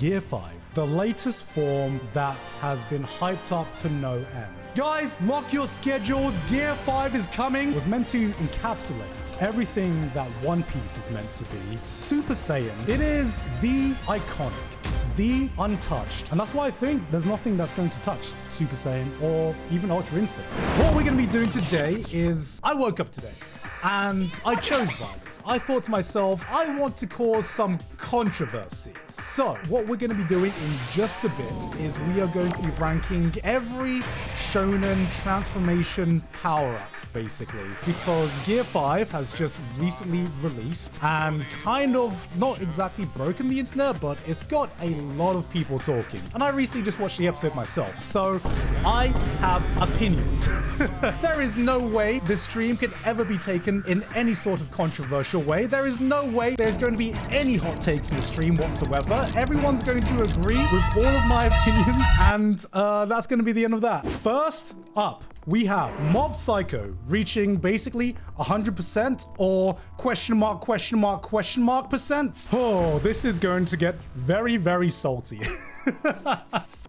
Gear 5, the latest form that has been hyped up to no end. Guys, lock your schedules. Gear 5 is coming. It was meant to encapsulate everything that One Piece is meant to be. Super Saiyan. It is the iconic, the untouched. And that's why I think there's nothing that's going to touch Super Saiyan or even Ultra Instinct. What we're going to be doing today is, I woke up today and I chose violence. I thought to myself, I want to cause some controversy. So what we're going to be doing in just a bit is we are going to be ranking every shonen transformation power-up, basically, because Gear 5 has just recently released and kind of not exactly broken the internet, but it's got a lot of people talking. And I recently just watched the episode myself, so I have opinions. There is no way this stream could ever be taken in any sort of controversial way. There is no way there's going to be any hot takes in the stream whatsoever. Everyone's going to agree with all of my opinions, and that's going to be the end of that. First up, we have Mob Psycho reaching basically 100% or question mark percent. Oh, this is going to get very, very salty.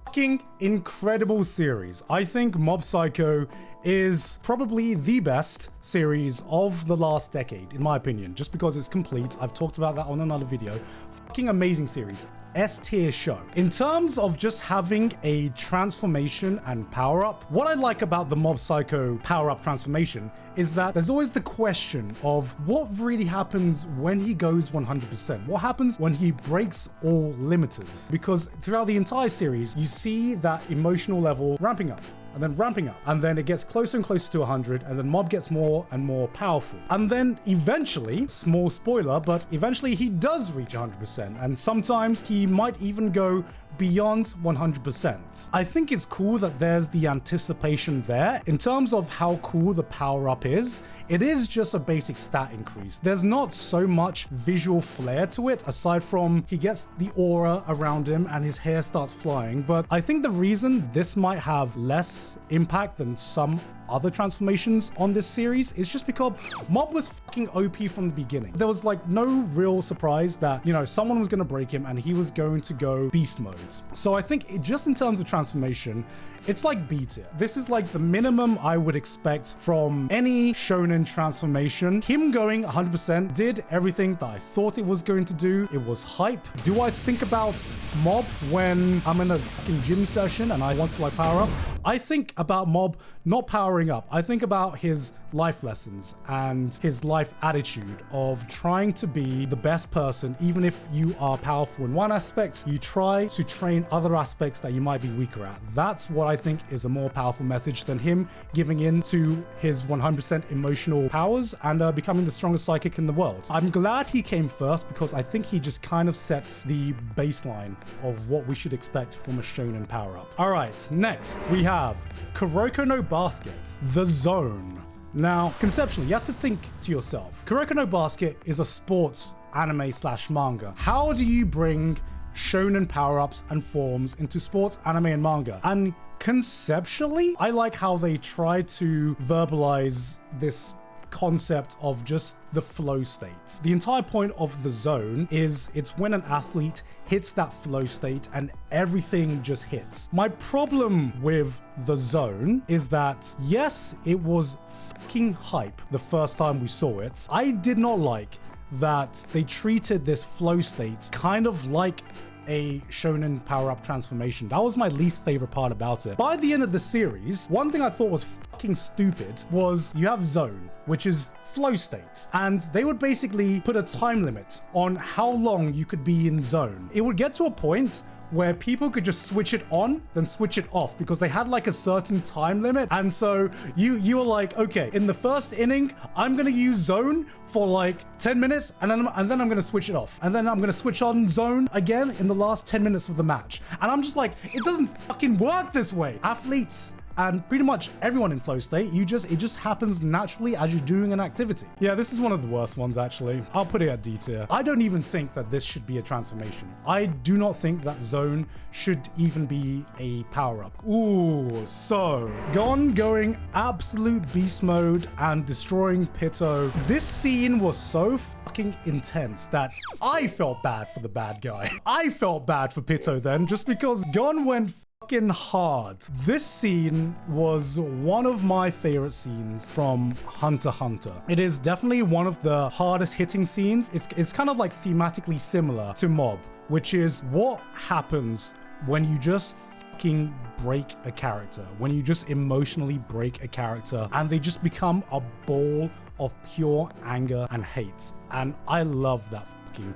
Fucking incredible series. I think Mob Psycho is probably the best series of the last decade, in my opinion, just because it's complete. I've talked about that on another video. Fucking amazing series. S-tier show. In terms of just having a transformation and power-up, what I like about the Mob Psycho power-up transformation is that there's always the question of what really happens when he goes 100%. What happens when he breaks all limiters? Because throughout the entire series, you see that emotional level ramping up, and then ramping up, and then it gets closer and closer to 100, and then Mob gets more and more powerful. And then eventually, small spoiler, but eventually he does reach 100%, and sometimes he might even go beyond 100%. I think it's cool that there's the anticipation there. In terms of how cool the power-up is, it is just a basic stat increase. There's not so much visual flair to it, aside from he gets the aura around him and his hair starts flying. But I think the reason this might have less impact than some other transformations on this series is just because Mob was fucking OP from the beginning. There was like no real surprise that, you know, someone was going to break him and he was going to go beast mode. So I think just in terms of transformation, it's like B tier. This is like the minimum I would expect from any shonen transformation. Him going 100% did everything that I thought it was going to do. It was hype. Do I think about Mob when I'm in a fucking gym session and I want to like power up? I think about Mob not powering up. I think about his life lessons and his life attitude of trying to be the best person. Even if you are powerful in one aspect, you try to train other aspects that you might be weaker at. That's what I think is a more powerful message than him giving in to his 100% emotional powers and becoming the strongest psychic in the world. I'm glad he came first because I think he just kind of sets the baseline of what we should expect from a shonen power-up. All right, next we have Kuroko no Basket, The Zone. Now, conceptually, you have to think to yourself, Kuroko no Basket is a sports anime / manga. How do you bring shonen power-ups and forms into sports, anime, and manga? And conceptually, I like how they try to verbalize this concept of just the flow state. The entire point of The Zone is it's when an athlete hits that flow state and everything just hits. My problem with The Zone is that, yes, it was fucking hype the first time we saw it. I did not like that they treated this flow state kind of like a shonen power-up transformation. That was my least favorite part about it. By the end of the series, one thing I thought was fucking stupid was you have Zone, which is flow state, and they would basically put a time limit on how long you could be in Zone. It would get to a point where people could just switch it on, then switch it off because they had like a certain time limit. And so you were like, okay, in the first inning, I'm going to use Zone for like 10 minutes and then I'm going to switch it off. And then I'm going to switch on Zone again in the last 10 minutes of the match. And I'm just like, it doesn't fucking work this way. Athletes and pretty much everyone in flow state, it just happens naturally as you're doing an activity. Yeah, this is one of the worst ones actually. I'll put it at D tier. I don't even think that this should be a transformation. I do not think that zone should even be a power-up. Ooh, so Gon going absolute beast mode and destroying Pitto. This scene was so fucking intense that I felt bad for the bad guy. I felt bad for Pitto then, just because Gon went fucking hard. This scene was one of my favorite scenes from Hunter x Hunter. It is definitely one of the hardest hitting scenes. It's kind of like thematically similar to Mob, which is what happens when you just fucking break a character, when you just emotionally break a character and they just become a ball of pure anger and hate. And I love that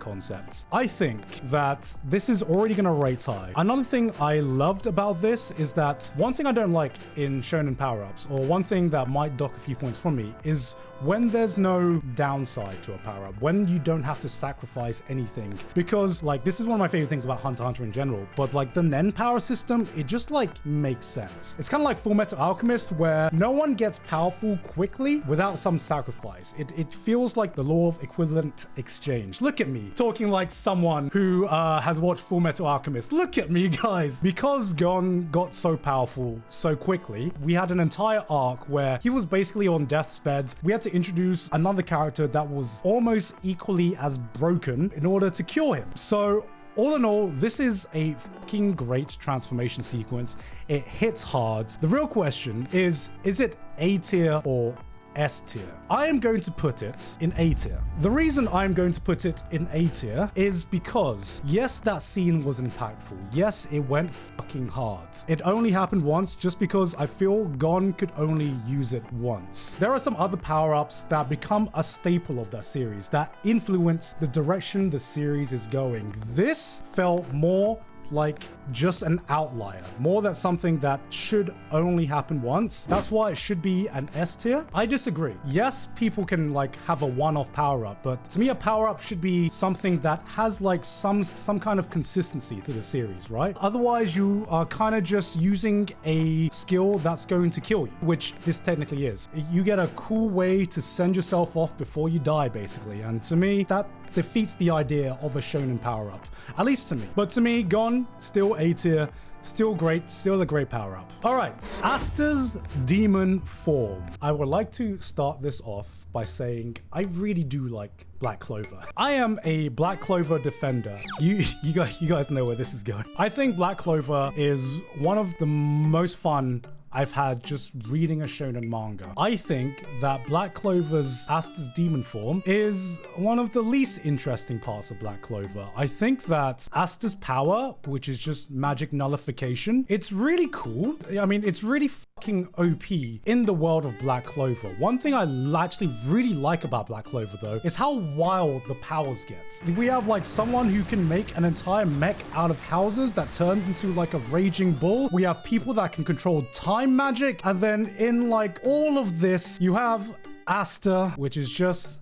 concept. I think that this is already going to rate high. Another thing I loved about this is that one thing I don't like in shonen power-ups, or one thing that might dock a few points from me, is when there's no downside to a power-up, when you don't have to sacrifice anything. Because like, this is one of my favorite things about Hunter x Hunter in general, but like the Nen power system, it just like makes sense. It's kind of like Fullmetal Alchemist, where no one gets powerful quickly without some sacrifice. It feels like the law of equivalent exchange. Look at me talking like someone who has watched Fullmetal Alchemist. Look at me, guys. Because Gon got so powerful so quickly, we had an entire arc where he was basically on death's bed. We had to introduce another character that was almost equally as broken in order to cure him. So all in all, this is a fucking great transformation sequence. It hits hard. The real question is it A tier or S tier? I am going to put it in A tier. The reason I'm going to put it in A tier is because, yes, that scene was impactful. Yes, it went fucking hard. It only happened once just because I feel Gon could only use it once. There are some other power-ups that become a staple of that series, that influence the direction the series is going. This felt more like just an outlier, more than something that should only happen once. That's why it should be an S tier. I disagree. Yes, people can like have a one-off power-up, but to me a power-up should be something that has like some kind of consistency to the series, right? Otherwise you are kind of just using a skill that's going to kill you, which this technically is. You get a cool way to send yourself off before you die, basically, and to me that defeats the idea of a shonen power-up, at least to me. But to me, Gon, still A tier, still great, still a great power-up. All right, Asta's demon form. I would like to start this off by saying I really do like Black Clover. I am a Black Clover defender. You guys know where this is going. I think Black Clover is one of the most fun I've had just reading a shonen manga. I think that Black Clover's Asta's demon form is one of the least interesting parts of Black Clover. I think that Asta's power, which is just magic nullification, it's really cool. I mean, it's really fucking OP in the world of Black Clover. One thing I actually really like about Black Clover though is how wild the powers get. We have like someone who can make an entire mech out of houses that turns into like a raging bull. We have people that can control time magic, and then in like all of this you have Asta, which is just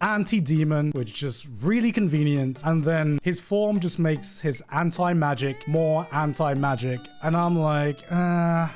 anti-demon, which is just really convenient, and then his form just makes his anti-magic more anti-magic, and I'm like,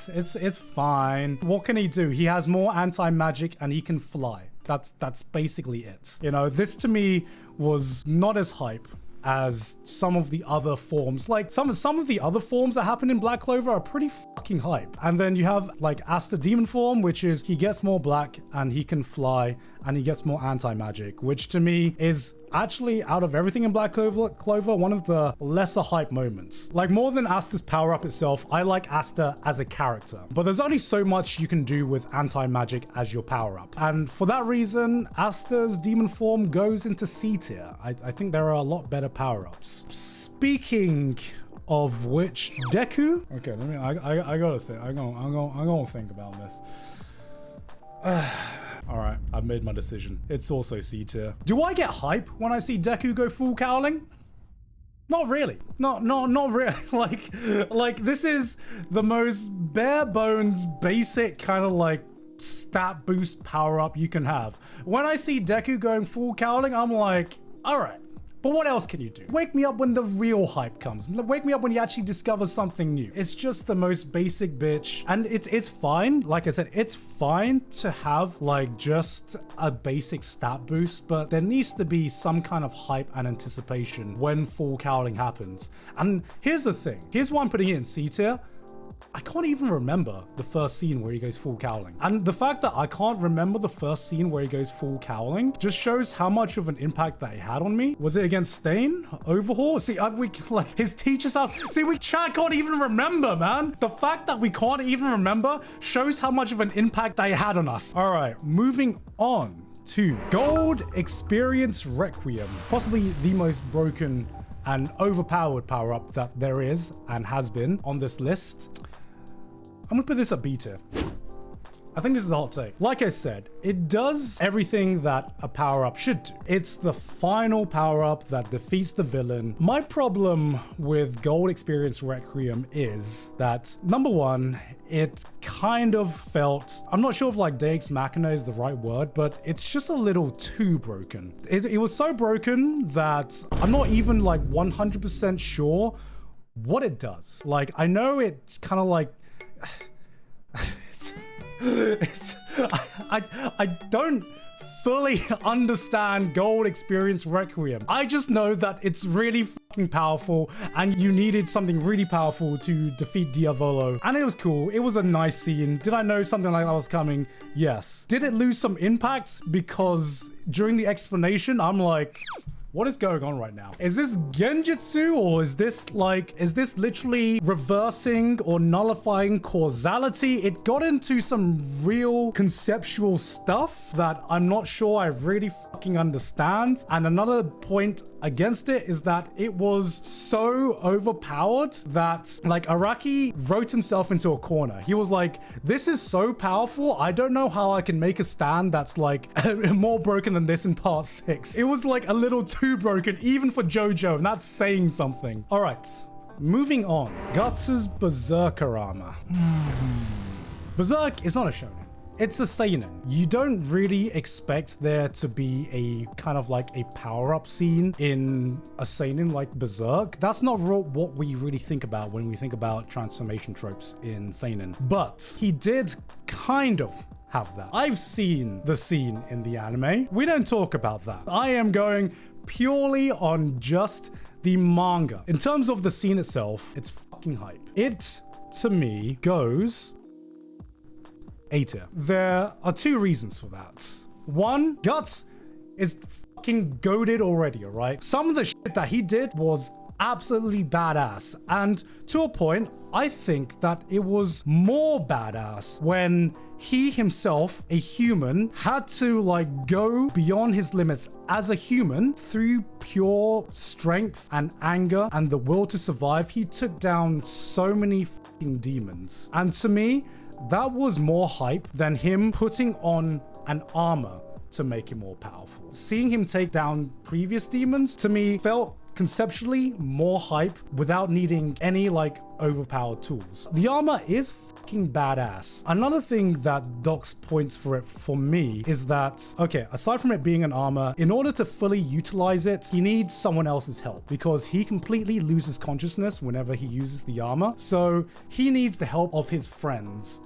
it's fine. What can he do? He has more anti-magic and he can fly. That's basically it. You know, this to me was not as hype as some of the other forms. Like some of the other forms that happen in Black Clover are pretty fucking hype. And then you have like Asta demon form, which is he gets more black and he can fly and he gets more anti-magic, which to me is actually, out of everything in Black Clover, one of the lesser hype moments. Like, more than Asta's power-up itself, I like Asta as a character. But there's only so much you can do with anti-magic as your power-up. And for that reason, Asta's demon form goes into C tier. I think there are a lot better power-ups. Speaking of which, Deku? Okay, let me, I gotta think. I'm gonna think about this. All right, I've made my decision. It's also C tier. Do I get hype when I see Deku go full cowling? Not really. Not really. like this is the most bare bones, basic kind of like stat boost power up you can have. When I see Deku going full cowling, I'm like, all right, But what else can you do? Wake me up when the real hype comes. Wake me up when you actually discover something new. It's just the most basic bitch. And it's fine. Like I said, it's fine to have like just a basic stat boost, but there needs to be some kind of hype and anticipation when full cowling happens. And here's the thing. Here's why I'm putting it in C tier. I can't even remember the first scene where he goes full cowling. And the fact that I can't remember the first scene where he goes full cowling just shows how much of an impact that he had on me. Was it against Stain? Overhaul? See, like his teacher's house. See, we can't even remember, man. The fact that we can't even remember shows how much of an impact that he had on us. All right, moving on to Gold Experience Requiem. Possibly the most broken and overpowered power-up that there is and has been on this list. I'm gonna put this at B tier. I think this is a hot take. Like I said, it does everything that a power-up should do. It's the final power-up that defeats the villain. My problem with Gold Experience Requiem is that, number one, it kind of felt, I'm not sure if like Deus Machina is the right word, but it's just a little too broken. It was so broken that I'm not even like 100% sure what it does. Like, I know it's kind of like, I don't fully understand Gold Experience Requiem. I just know that it's really fucking powerful and you needed something really powerful to defeat Diavolo. And it was cool. It was a nice scene. Did I know something like that was coming? Yes. Did it lose some impact? Because during the explanation, I'm like, what is going on right now? Is this Genjutsu, or is this literally reversing or nullifying causality? It got into some real conceptual stuff that I'm not sure I really fucking understand. And another point against it is that it was so overpowered that like Araki wrote himself into a corner. He was like, this is so powerful. I don't know how I can make a stand that's like more broken than this in part 6. It was like a little too broken even for JoJo, and that's saying something. All right, moving on. Guts' Berserker armor. Berserk is not a shonen. It's a seinen. You don't really expect there to be a kind of like a power-up scene in a seinen like Berserk. That's not what we really think about when we think about transformation tropes in seinen. But he did kind of have that. I've seen the scene in the anime. We don't talk about that. I am going purely on just the manga. In terms of the scene itself, it's fucking hype. It, to me, goes A tier. There are two reasons for that. One, Guts is fucking goated already, all right? Some of the shit that he did was absolutely badass. And to a point, I think that it was more badass when he himself, a human, had to like go beyond his limits as a human through pure strength and anger and the will to survive. He took down so many fucking demons. And to me, that was more hype than him putting on an armor to make him more powerful. Seeing him take down previous demons, to me, felt conceptually more hype without needing any like overpowered tools. The armor is fucking badass. Another thing that docks points for it for me is that, okay, aside from it being an armor, in order to fully utilize it, he needs someone else's help because he completely loses consciousness whenever he uses the armor. So he needs the help of his friends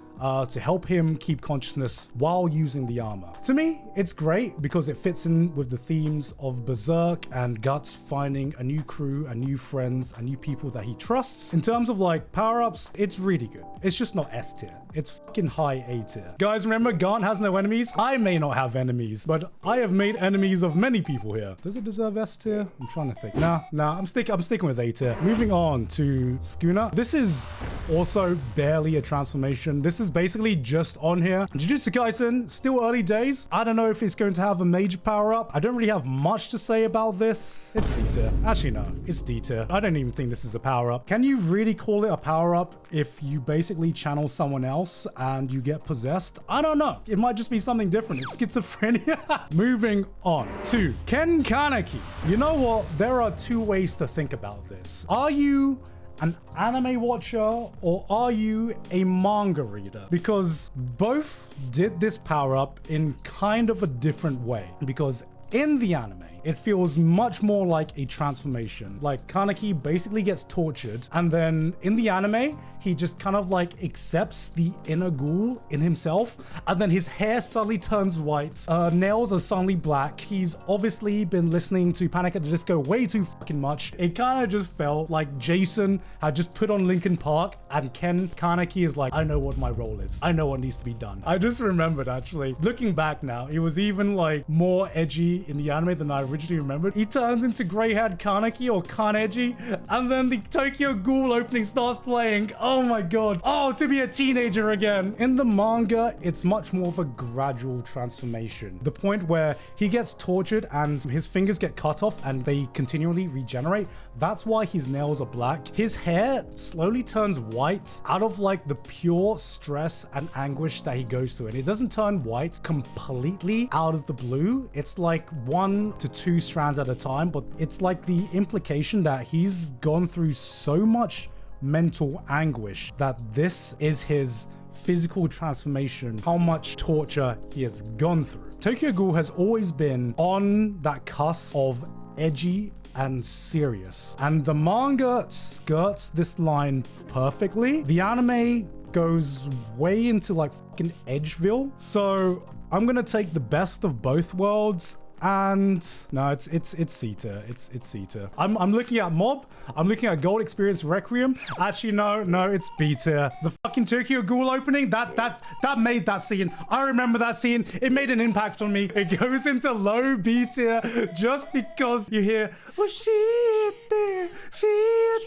to help him keep consciousness while using the armor. To me, it's great because it fits in with the themes of Berserk and Guts finding a new crew, and new friends, and new people that he trusts. In terms of like power-ups, it's really good. It's just not S tier. It's fucking high A tier. Guys, remember, Garn has no enemies. I may not have enemies, but I have made enemies of many people here. Does it deserve S tier? I'm trying to think. Nah, I'm sticking with A tier. Moving on to Sukuna. This is also barely a transformation. This is basically just on here. Jujutsu Kaisen, still early days. I don't know if it's going to have a major power up. I don't really have much to say about this. It's C tier. Actually, no, it's D tier. I don't even think this is a power up. Can you really call it a power up if you basically channel someone else and you get possessed? I don't know. It might just be something different. It's schizophrenia. Moving on to Ken Kaneki. You know what? There are two ways to think about this. Are you an anime watcher or are you a manga reader? Because both did this power up in kind of a different way. Because In the anime, it feels much more like a transformation. Like Kaneki basically gets tortured, and then in the anime, he just kind of like accepts the inner ghoul in himself, and then his hair suddenly turns white, nails are suddenly black. He's obviously been listening to Panic at the Disco way too fucking much. It kind of just felt like Jason had just put on Linkin Park, and Ken Kaneki is like, I know what my role is. I know what needs to be done. I just remembered, actually, looking back now, it was even like more edgy in the anime than I originally remembered. He turns into grey-haired Kaneki or Kaneji, and then the Tokyo Ghoul opening starts playing. Oh my god. Oh, to be a teenager again. In the manga, it's much more of a gradual transformation. The point where he gets tortured and his fingers get cut off and they continually regenerate. That's why his nails are black. His hair slowly turns white out of like the pure stress and anguish that he goes through. And it doesn't turn white completely out of the blue. It's like 1 to 2 strands at a time, but it's like the implication that he's gone through so much mental anguish that this is his physical transformation, how much torture he has gone through. Tokyo Ghoul has always been on that cusp of edgy and serious, and the manga skirts this line perfectly. The anime goes way into like fucking Edgeville, so I'm gonna take the best of both worlds. And no, it's Sita. It's Sita. I'm looking at Mob. I'm looking at Gold Experience Requiem. Actually, no, it's B tier. The fucking Tokyo Ghoul opening, that made that scene. I remember that scene. It made an impact on me. It goes into low B tier just because you hear, oh shit,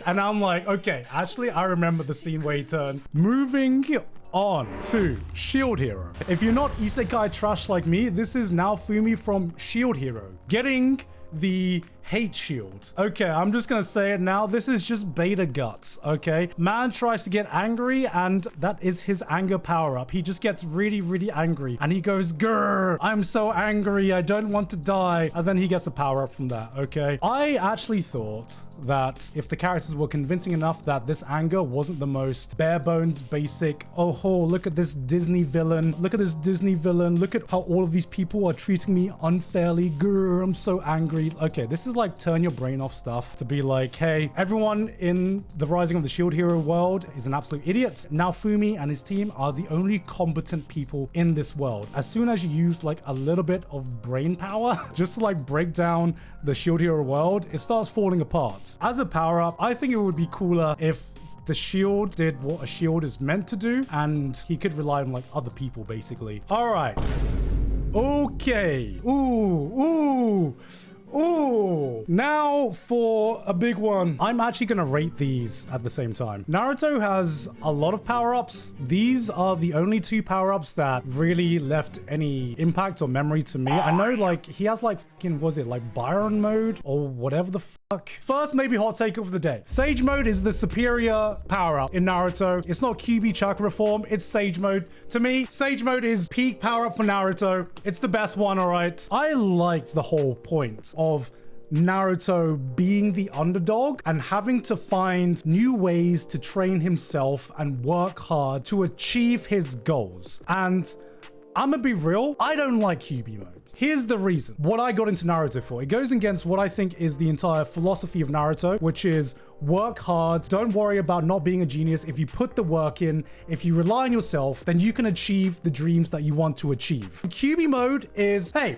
and I'm like, okay, actually, I remember the scene where he turns. Moving on to Shield Hero. If you're not isekai trash like me, this is Naofumi from Shield Hero getting the hate shield. Okay, I'm just gonna say it now. This is just beta guts, okay? Man tries to get angry, and that is his anger power-up. He just gets really, really angry, and he goes, grrr, I'm so angry, I don't want to die. And then he gets a power-up from that, okay? I actually thought that if the characters were convincing enough that this anger wasn't the most bare bones basic, oh, look at this Disney villain, look at this Disney villain, look at how all of these people are treating me unfairly, grrr, I'm so angry. Okay, this is like turn your brain off stuff to be like, hey, everyone in the Rising of the Shield Hero world is an absolute idiot. Naofumi and his team are the only competent people in this world. As soon as you use like a little bit of brain power just to like break down the Shield Hero world, it starts falling apart. As a power-up, I think it would be cooler if the shield did what a shield is meant to do, and he could rely on like other people, basically. All right. Okay. Ooh. Now for a big one. I'm actually gonna rate these at the same time. Naruto has a lot of power-ups. These are the only 2 power-ups that really left any impact or memory to me. I know like he has like fucking, was it like Byron mode or whatever the fuck? First, maybe hot take of the day. Sage mode is the superior power-up in Naruto. It's not Kyuubi chakra form, it's Sage mode. To me, Sage mode is peak power-up for Naruto. It's the best one, all right? I liked the whole point of Naruto being the underdog and having to find new ways to train himself and work hard to achieve his goals. And I'm gonna be real, I don't like Kyuubi mode. Here's the reason. What I got into Naruto for. It goes against what I think is the entire philosophy of Naruto, which is work hard. Don't worry about not being a genius. If you put the work in, if you rely on yourself, then you can achieve the dreams that you want to achieve. Kyuubi mode is, hey,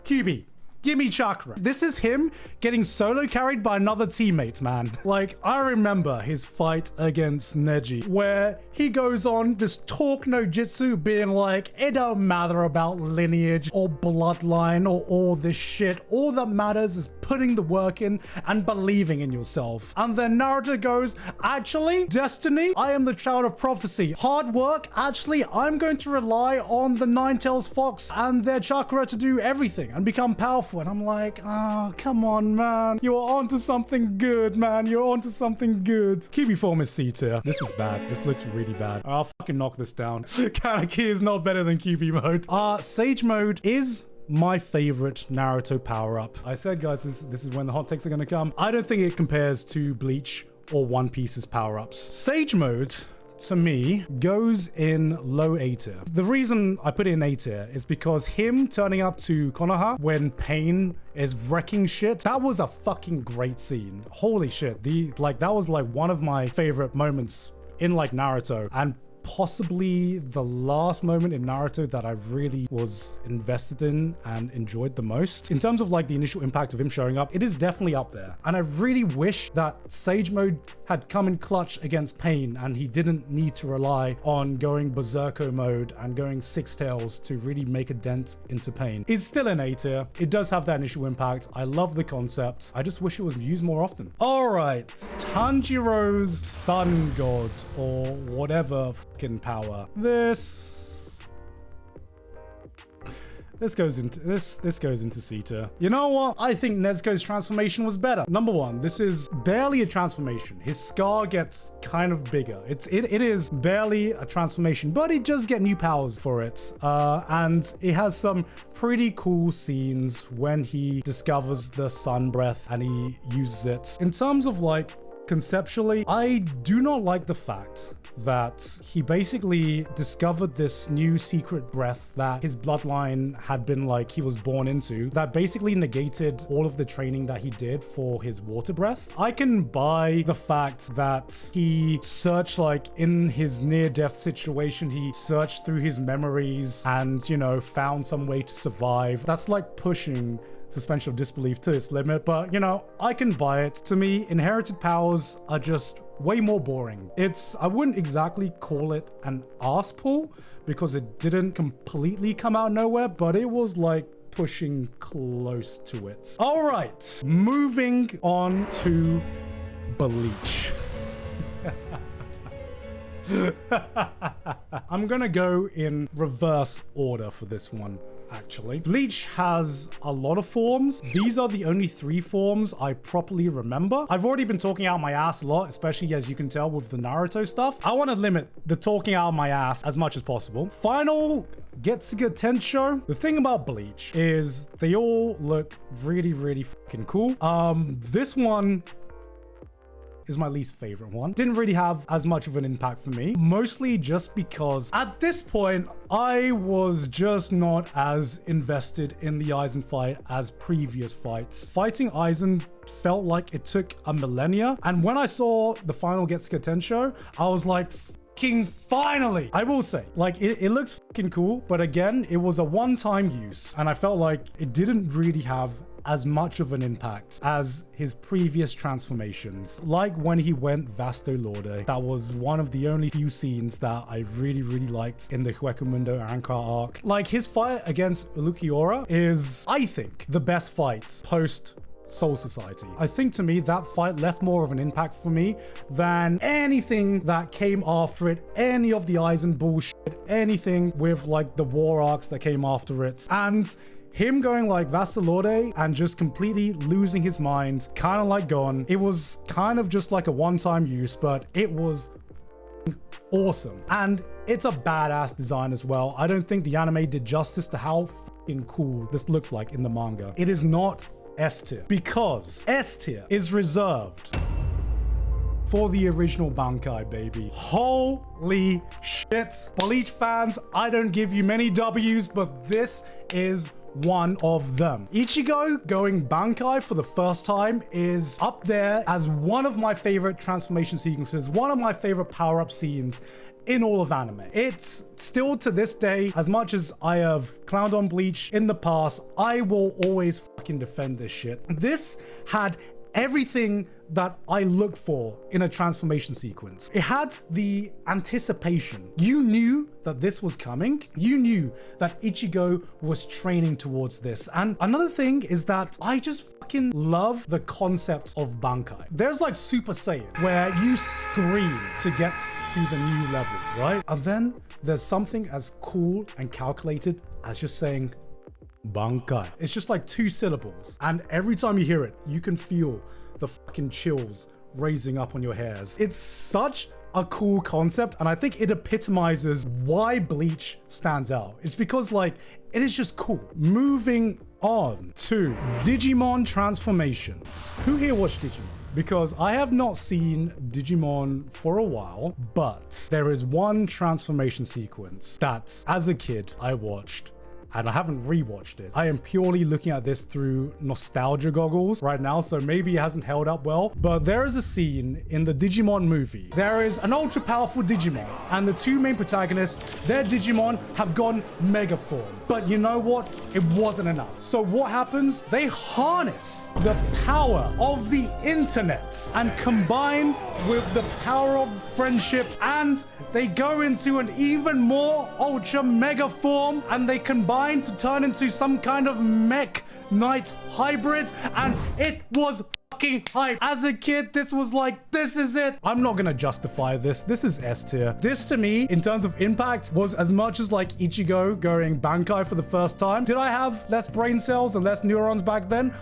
Kyuubi, give me chakra. This is him getting solo carried by another teammate, man. Like, I remember his fight against Neji, where he goes on this talk no jutsu being like, it don't matter about lineage or bloodline or all this shit. All that matters is putting the work in and believing in yourself. And then Naruto goes, actually, destiny, I am the child of prophecy. Hard work, actually, I'm going to rely on the Nine-Tails Fox and their chakra to do everything and become powerful. And I'm like, oh, come on, man. You're onto something good, man. You're onto something good. Kyuubi form is C tier. This is bad. This looks really bad. I'll fucking knock this down. Kaneki is not better than Kyuubi mode. Sage mode is my favorite Naruto power-up. I said, guys, this is when the hot takes are gonna come. I don't think it compares to Bleach or One Piece's power-ups. Sage mode, to me, goes in low A tier. The reason I put it in A tier is because him turning up to Konoha when Pain is wrecking shit, that was a fucking great scene. Holy shit. That was like one of my favorite moments in like Naruto, and possibly the last moment in Naruto that I really was invested in and enjoyed the most. In terms of like the initial impact of him showing up, it is definitely up there. And I really wish that Sage Mode had come in clutch against Pain and he didn't need to rely on going Berserker mode and going Six Tails to really make a dent into Pain. It's still an A tier. It does have that initial impact. I love the concept. I just wish it was used more often. All right, Tanjiro's Sun God or whatever power. This goes into C tier. You know what? I think Nezuko's transformation was better. Number one, this is barely a transformation. His scar gets kind of bigger. It is barely a transformation, but it does get new powers for it. And it has some pretty cool scenes when he discovers the sun breath and he uses it. In terms of like conceptually, I do not like the fact that he basically discovered this new secret breath that his bloodline had been like he was born into, that basically negated all of the training that he did for his water breath. I can buy the fact that he searched, like in his near-death situation, he searched through his memories and, you know, found some way to survive. That's like pushing suspension of disbelief to its limit, but you know, I can buy it. To me, inherited powers are just way more boring. I wouldn't exactly call it an arse pull because it didn't completely come out of nowhere, but it was like pushing close to it. All right, moving on to Bleach. I'm gonna go in reverse order for this one. Actually, Bleach has a lot of forms. These are the only 3 forms I properly remember. I've already been talking out my ass a lot, especially as you can tell with the Naruto stuff. I want to limit the talking out my ass as much as possible. Final Getsuga Tensho. The thing about Bleach is they all look really, really fucking cool. This one is my least favorite one. Didn't really have as much of an impact for me, mostly just because at this point, I was just not as invested in the Aizen fight as previous fights. Fighting Aizen felt like it took a millennia, and when I saw the final Getsuga Tensho, I was like, finally. I will say, like, it looks fucking cool, but again, it was a one-time use, and I felt like it didn't really have as much of an impact as his previous transformations. Like when he went Vasto Lorde, that was one of the only few scenes that I really, really liked in the Hueco-Mundo Arrancar arc. Like his fight against Ulquiorra is, I think, the best fight post Soul Society. I think to me that fight left more of an impact for me than anything that came after it, any of the Aizen bullshit, anything with like the war arcs that came after it. And him going like Vasto Lorde and just completely losing his mind, kind of like Gon. It was kind of just like a one-time use, but it was awesome. And it's a badass design as well. I don't think the anime did justice to how fucking cool this looked like in the manga. It is not S tier because S tier is reserved for the original Bankai, baby. Holy shit. Bleach fans, I don't give you many W's, but this is one of them. Ichigo going Bankai for the first time is up there as one of my favorite transformation sequences, one of my favorite power-up scenes in all of anime. It's still to this day, as much as I have clowned on Bleach in the past, I will always fucking defend this shit. This had everything that I look for in a transformation sequence. It had the anticipation. You knew that this was coming. You knew that Ichigo was training towards this. And another thing is that I just fucking love the concept of Bankai. There's like Super Saiyan where you scream to get to the new level, right? And then there's something as cool and calculated as just saying Bankai. It's just like 2 syllables. And every time you hear it, you can feel the fucking chills raising up on your hairs. It's such a cool concept, and I think it epitomizes why Bleach stands out. It's because like, it is just cool. Moving on to Digimon transformations. Who here watched Digimon? because I have not seen Digimon for a while, but there is one transformation sequence that, as a kid, I watched. And I haven't rewatched it. I am purely looking at this through nostalgia goggles right now, so maybe it hasn't held up well. But there is a scene in the Digimon movie. There is an ultra powerful Digimon, and the two main protagonists, their Digimon have gone mega form. But you know what? It wasn't enough. So what happens? They harness the power of the internet and combine with the power of friendship, and they go into an even more ultra mega form, and they combine to turn into some kind of mech knight hybrid, and it was fucking hype. As a kid, this was like, this is it. I'm not gonna justify this. This is S tier. This to me, in terms of impact, was as much as like Ichigo going Bankai for the first time. Did I have less brain cells and less neurons back then?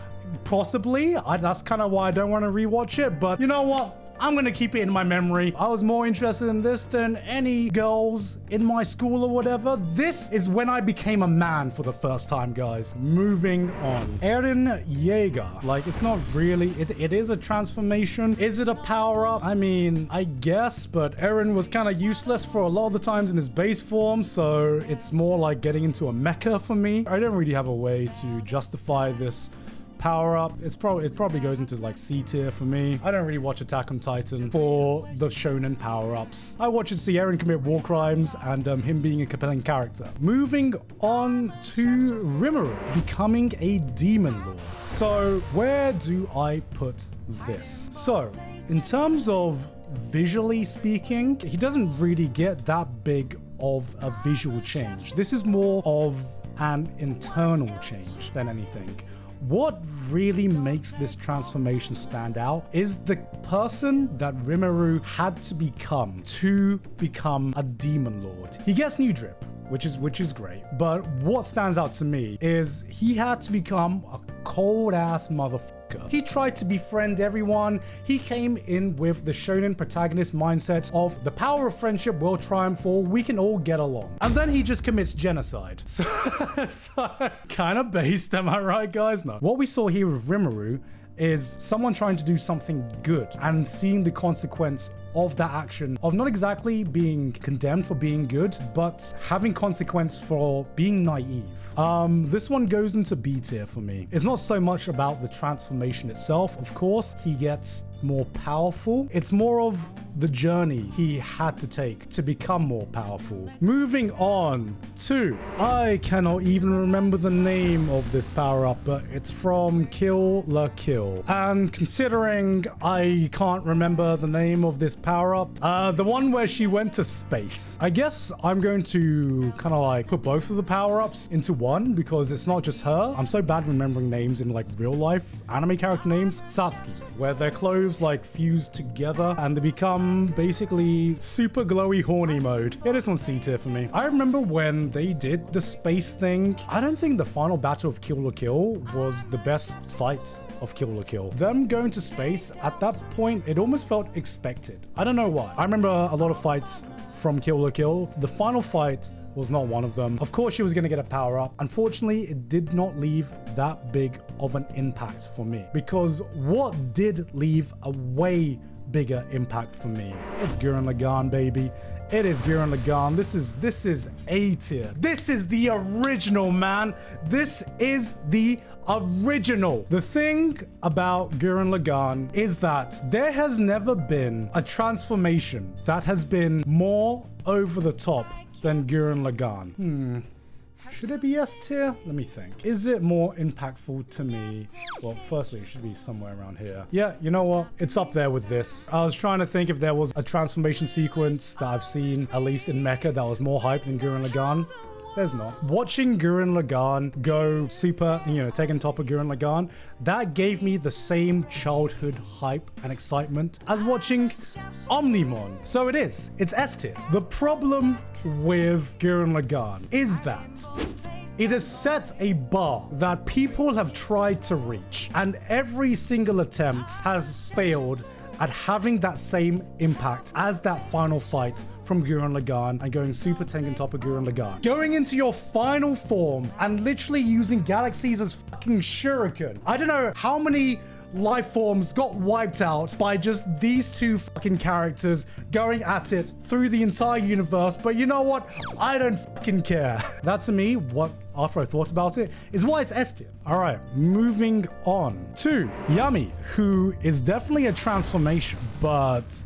Possibly. That's kind of why I don't want to rewatch it, but you know what? I'm gonna keep it in my memory. I was more interested in this than any girls in my school or whatever. This is when I became a man for the first time, guys. Moving on. Eren Yeager. Like, it's not really, it is a transformation. Is it a power-up? I mean, I guess, but Eren was kind of useless for a lot of the times in his base form, so it's more like getting into a mecha for me. I don't really have a way to justify this power up. It probably goes into like C tier for me. I don't really watch Attack on Titan for the shonen power ups. I watch it to see Eren commit war crimes and him being a compelling character. Moving on to Rimuru becoming a demon lord. So where do I put this? So in terms of visually speaking, he doesn't really get that big of a visual change. This is more of an internal change than anything. What really makes this transformation stand out is the person that Rimuru had to become a demon lord. He gets new drip, which is great. But what stands out to me is he had to become a cold ass motherfucker. He tried to befriend everyone. He came in with the shonen protagonist mindset of the power of friendship will triumph all, we can all get along. And then he just commits genocide. So kind of based, am I right, guys? No. What we saw here with Rimuru is someone trying to do something good and seeing the consequence of that action, of not exactly being condemned for being good, but having consequence for being naive. This one goes into B tier for me. It's not so much about the transformation itself. Of course, he gets more powerful. It's more of the journey he had to take to become more powerful. Moving on to, I cannot even remember the name of this power-up, but it's from Kill la Kill. And considering I can't remember the name of this power-up, the one where she went to space, I guess I'm going to kind of like put both of the power-ups into one because it's not just her. I'm so bad remembering names in like real life anime character names. Satsuki, where their clothes like fuse together and they become basically super glowy horny mode. Yeah, this one's C tier for me. I remember when they did the space thing. I don't think the final battle of Kill la Kill was the best fight of Kill la Kill. Them going to space at that point, it almost felt expected. I don't know why. I remember a lot of fights from Kill la Kill. The final fight was not one of them. Of course, she was going to get a power up. Unfortunately, it did not leave that big of an impact for me, because what did leave a way bigger impact for me, it's Gurren Lagann, baby. It is Gurren Lagann. This is A tier. This is the original, man. This is the original. The thing about Gurren Lagann is that there has never been a transformation that has been more over the top than Gurren Lagann. Should it be S tier? Let me think. Is it more impactful to me? Well, firstly, it should be somewhere around here. Yeah, you know what? It's up there with this. I was trying to think if there was a transformation sequence that I've seen, at least in Mecha, that was more hype than Gurren Lagann. There's not. Watching Gurren Lagann go super, taking top of Gurren Lagann, that gave me the same childhood hype and excitement as watching Omnimon. So it's S tier. The problem with Gurren Lagann is that it has set a bar that people have tried to reach, and every single attempt has failed at having that same impact as that final fight from Gurren Lagann and going Super Tengen Toppa Gurren Lagann. Going into your final form and literally using galaxies as fucking shuriken. I don't know how many life forms got wiped out by just these two fucking characters going at it through the entire universe. But you know what? I don't fucking care. That to me, what after I thought about it, is why it's S tier. All right, moving on to Yami, who is definitely a transformation, but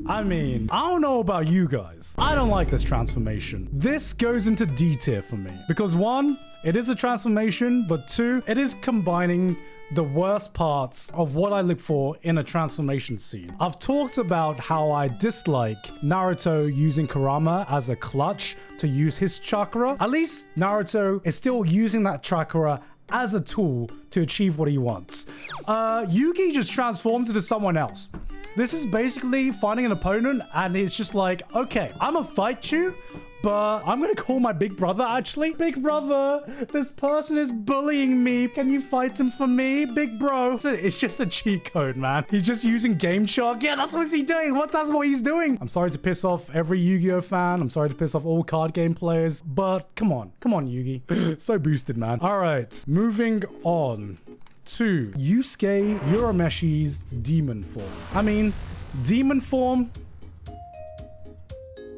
I mean, I don't know about you guys. I don't like this transformation. This goes into D tier for me because one, it is a transformation, but two, it is combining the worst parts of what I look for in a transformation scene. I've talked about how I dislike Naruto using Kurama as a clutch to use his chakra. At least Naruto is still using that chakra as a tool to achieve what he wants. Yugi just transforms into someone else. This is basically finding an opponent and it's just like, okay, I'm gonna fight you, but I'm gonna call my big brother actually. Big brother, this person is bullying me. Can you fight him for me, big bro? It's just a cheat code, man. He's just using Game Shark. Yeah, that's what he's doing. That's what he's doing. I'm sorry to piss off every Yu-Gi-Oh fan. I'm sorry to piss off all card game players, but come on, Yugi. So boosted, man. All right, moving on to Yusuke Uromeshi's demon form. I mean, demon form,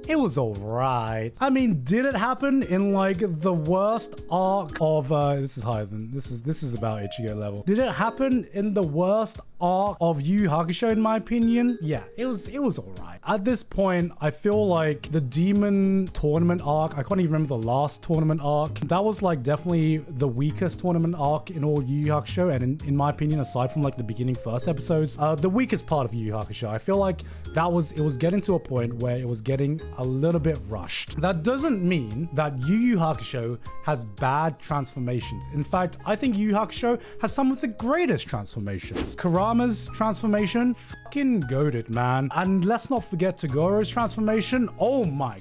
it was alright. I mean, did it happen in like the worst arc of this is higher than this is about Ichigo level. Did it happen in the worst arc of Yu Yu Hakusho in my opinion? Yeah, it was alright. At this point, I feel like the demon tournament arc, I can't even remember the last tournament arc. That was like definitely the weakest tournament arc in all Yu Yu Hakusho, and in my opinion, aside from like the beginning first episodes, the weakest part of Yu Yu Hakusho. I feel like it was getting to a point where it was getting a little bit rushed. That doesn't mean that Yu Yu Hakusho has bad transformations. In fact, I think Yu Yu Hakusho has some of the greatest transformations. Kurama's transformation, fucking goated, man. And let's not forget Togoro's transformation. Oh my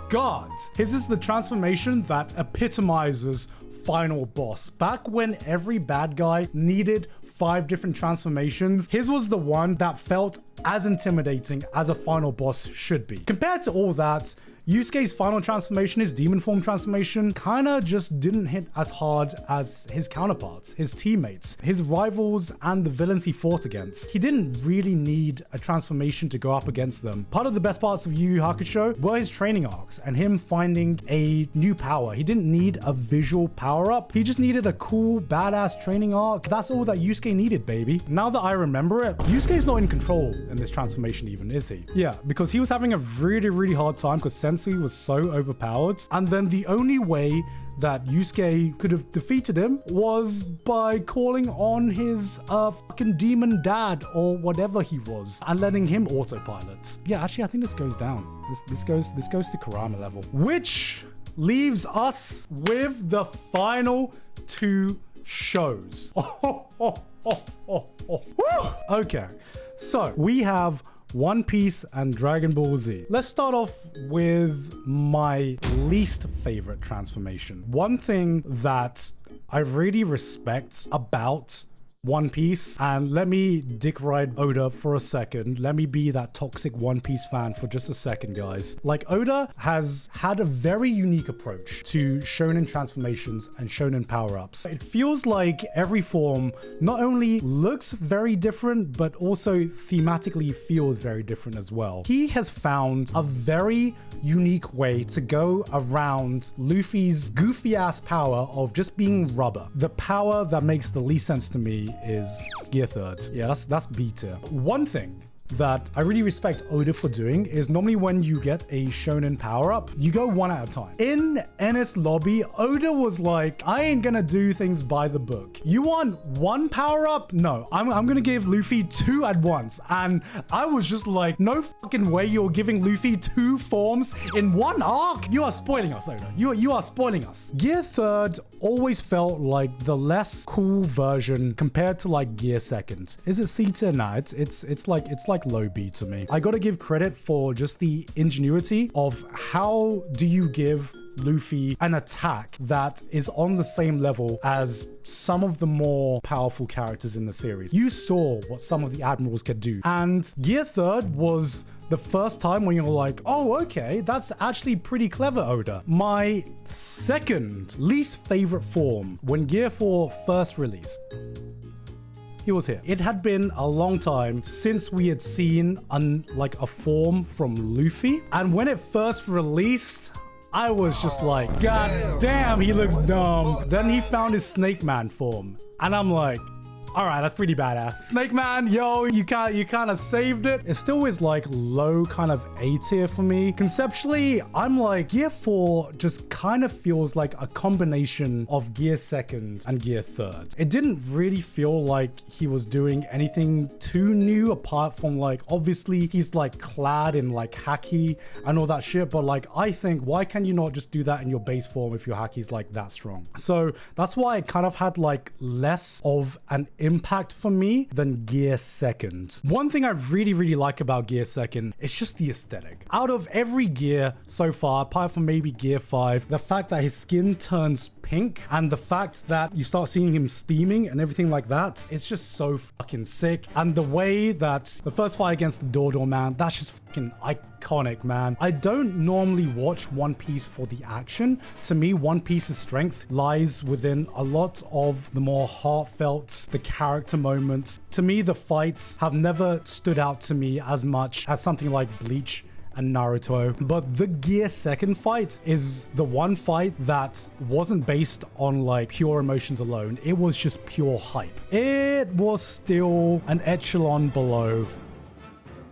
god. His is the transformation that epitomizes final boss. Back when every bad guy needed 5 different transformations, his was the one that felt as intimidating as a final boss should be. Compared to all that, Yusuke's final transformation, his demon form transformation, kinda just didn't hit as hard as his counterparts, his teammates, his rivals, and the villains he fought against. He didn't really need a transformation to go up against them. Part of the best parts of Yu Yu Hakusho were his training arcs and him finding a new power. He didn't need a visual power-up. He just needed a cool, badass training arc. That's all that Yusuke needed, baby. Now that I remember it, Yusuke's not in control in this transformation even, is he? Yeah, because he was having a really hard time because Sensei was so overpowered, and then the only way that Yusuke could have defeated him was by calling on his fucking demon dad or whatever he was and letting him autopilot. Yeah, actually I think this goes down. This goes to Kurama level, which leaves us with the final 2 shows. Okay, so we have One Piece and Dragon Ball Z. Let's start off with my least favorite transformation. One thing that I really respect about One Piece, and let me dick ride Oda for a second. Let me be that toxic One Piece fan for just a second, guys. Like, Oda has had a very unique approach to shonen transformations and shonen power-ups. It feels like every form not only looks very different, but also thematically feels very different as well. He has found a very unique way to go around Luffy's goofy-ass power of just being rubber. The power that makes the least sense to me is Gear Third. Yeah, that's B tier. One thing that I really respect Oda for doing is normally when you get a shonen power-up, you go one at a time. In Enies Lobby, Oda was like, I ain't gonna do things by the book. You want one power-up? No, I'm gonna give Luffy 2 at once. And I was just like, no fucking way you're giving Luffy 2 forms in one arc. You are spoiling us, Oda. You are spoiling us. Gear Third always felt like the less cool version compared to like Gear Second. Is it C tier? Nah, it's like low B to me. I gotta give credit for just the ingenuity of how do you give Luffy an attack that is on the same level as some of the more powerful characters in the series. You saw what some of the admirals could do, and Gear Third was the first time when you're like, oh, okay, that's actually pretty clever, Oda. My second least favorite form when Gear 4 first released, he was here. It had been a long time since we had seen a form from Luffy. And when it first released, I was just like, God damn, he looks dumb. Then he found his Snake Man form. And I'm like, all right, that's pretty badass. Snake Man, yo, you kind of saved it. It still is like low kind of A tier for me. Conceptually, I'm like, Gear 4 just kind of feels like a combination of Gear 2nd and Gear 3rd. It didn't really feel like he was doing anything too new apart from like, obviously he's like clad in like haki and all that shit. But like, I think, why can you not just do that in your base form if your haki's like that strong? So that's why it kind of had like less of an impact for me than Gear 2nd. One thing I really like about Gear 2nd is just the aesthetic. Out of every gear so far, apart from maybe Gear 5, the fact that his skin turns pink and the fact that you start seeing him steaming and everything like that, it's just so fucking sick. And the way that the first fight against the Dodo Man, that's just fucking iconic, man. I don't normally watch One Piece for the action. To me, One Piece's strength lies within a lot of the more heartfelt, the character moments. To me, the fights have never stood out to me as much as something like Bleach and Naruto. But the Gear 2nd fight is the one fight that wasn't based on like pure emotions alone. It was just pure hype. It was still an echelon below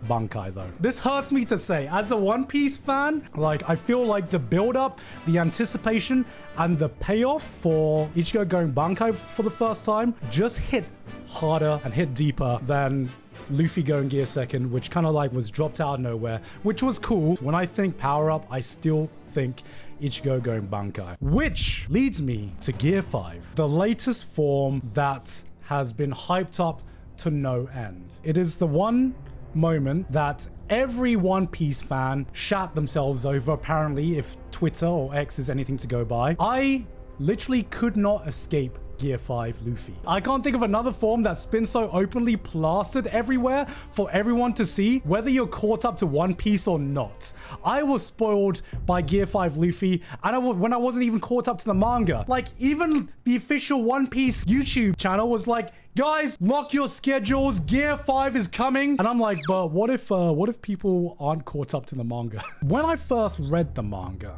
Bankai though. This hurts me to say. As a One Piece fan, like, I feel like the build-up, the anticipation, and the payoff for Ichigo going Bankai for the first time just hit harder and hit deeper than Luffy going Gear 2nd, which kind of like was dropped out of nowhere, which was cool. When I think power up, I still think Ichigo going Bankai. Which leads me to Gear 5, the latest form that has been hyped up to no end. It is the one moment that every One Piece fan shat themselves over, apparently, if Twitter or X is anything to go by. I literally could not escape Gear 5 Luffy. I can't think of another form that's been so openly plastered everywhere for everyone to see, whether you're caught up to One Piece or not. I was spoiled by Gear 5 Luffy, and when I wasn't even caught up to the manga. Like, even the official One Piece YouTube channel was like, guys, lock your schedules, Gear 5 is coming. And I'm like, but what if people aren't caught up to the manga? When I first read the manga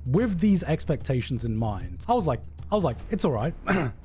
with these expectations in mind, I was like, it's all right.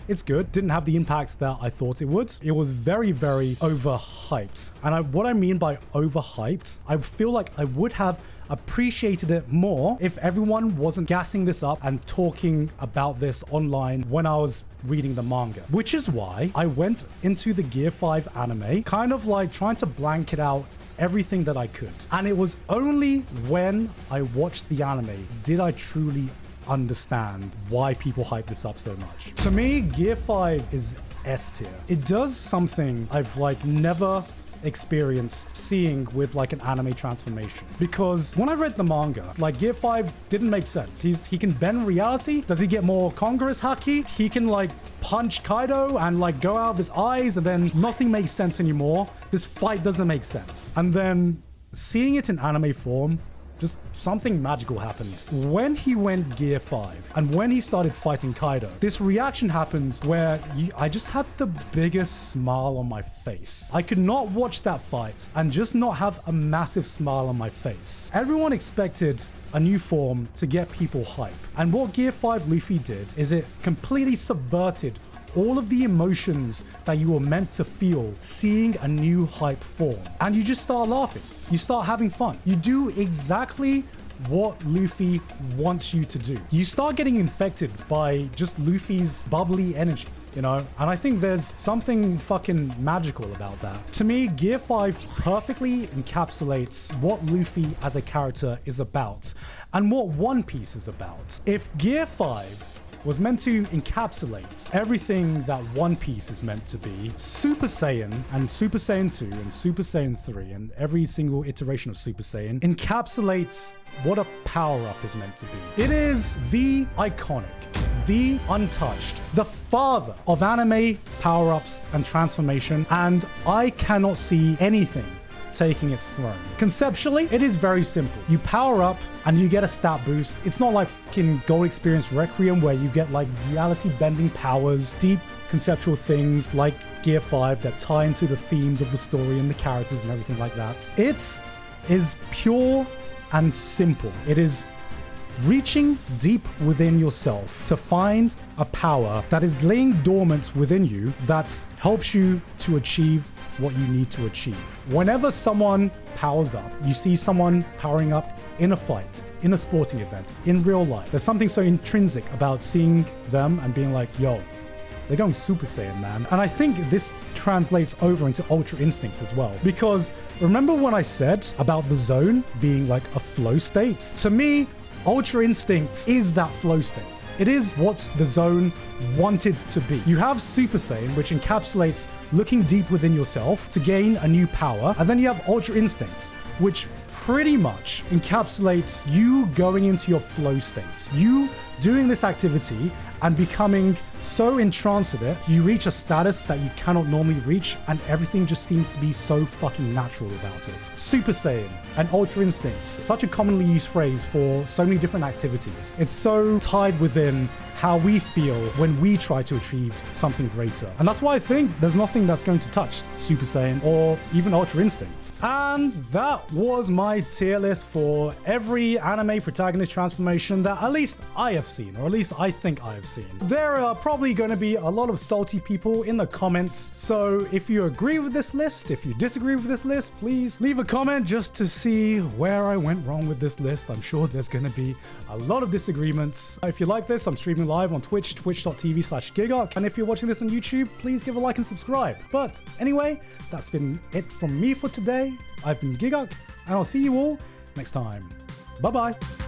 It's good. Didn't have the impact that I thought it would. It was very overhyped. And what I mean by overhyped, I feel like I would have appreciated it more if everyone wasn't gassing this up and talking about this online when I was reading the manga. Which is why I went into the Gear 5 anime, kind of like trying to blanket out everything that I could. And it was only when I watched the anime did I truly understand why people hype this up so much. To me, Gear 5 is S tier. It does something I've like never experienced seeing with like an anime transformation, because when I read the manga, like, Gear 5 didn't make sense. He can bend reality. Does he get more Congress haki? He can like punch Kaido and like go out of his eyes, and then nothing makes sense anymore. This fight doesn't make sense. And then seeing it in anime form, just something magical happened. When he went Gear 5 and when he started fighting Kaido, this reaction happened where I just had the biggest smile on my face. I could not watch that fight and just not have a massive smile on my face. Everyone expected a new form to get people hype. And what Gear 5 Luffy did is it completely subverted all of the emotions that you were meant to feel seeing a new hype form. And you just start laughing. You start having fun. You do exactly what Luffy wants you to do. You start getting infected by just Luffy's bubbly energy, you know? And I think there's something fucking magical about that. To me, Gear 5 perfectly encapsulates what Luffy as a character is about and what One Piece is about. If Gear 5 was meant to encapsulate everything that One Piece is meant to be, Super Saiyan and Super Saiyan 2 and Super Saiyan 3 and every single iteration of Super Saiyan encapsulates what a power-up is meant to be. It is the iconic, the untouched, the father of anime power-ups and transformation, and I cannot see anything taking its throne. Conceptually, it is very simple. You power up and you get a stat boost. It's not like fucking Gold Experience Requiem where you get like reality bending powers, deep conceptual things like Gear 5 that tie into the themes of the story and the characters and everything like that. It is pure and simple. It is reaching deep within yourself to find a power that is laying dormant within you that helps you to achieve what you need to achieve. Whenever someone powers up, you see someone powering up in a fight, in a sporting event, in real life, there's something so intrinsic about seeing them and being like, yo, they're going Super Saiyan, man. And I think this translates over into Ultra Instinct as well. Because remember when I said about the zone being like a flow state? To me, Ultra Instinct is that flow state. It is what the zone wanted to be. You have Super Saiyan, which encapsulates looking deep within yourself to gain a new power. And then you have Ultra Instinct, which pretty much encapsulates you going into your flow state. You doing this activity and becoming so entranced with it, you reach a status that you cannot normally reach, and everything just seems to be so fucking natural about it. Super Saiyan and Ultra Instinct, such a commonly used phrase for so many different activities. It's so tied within how we feel when we try to achieve something greater. And that's why I think there's nothing that's going to touch Super Saiyan or even Ultra Instinct. And that was my tier list for every anime protagonist transformation that at least I have seen, or at least I think I have seen. There are probably going to be a lot of salty people in the comments, so if you agree with this list, if you disagree with this list, please leave a comment just to see where I went wrong with this list. I'm sure there's going to be a lot of disagreements. If you like this, I'm streaming live on Twitch, twitch.tv/gigarch, and if you're watching this on YouTube, please give a like and subscribe. But anyway, that's been it from me for today. I've been Gigarch, and I'll see you all next time. Bye-bye.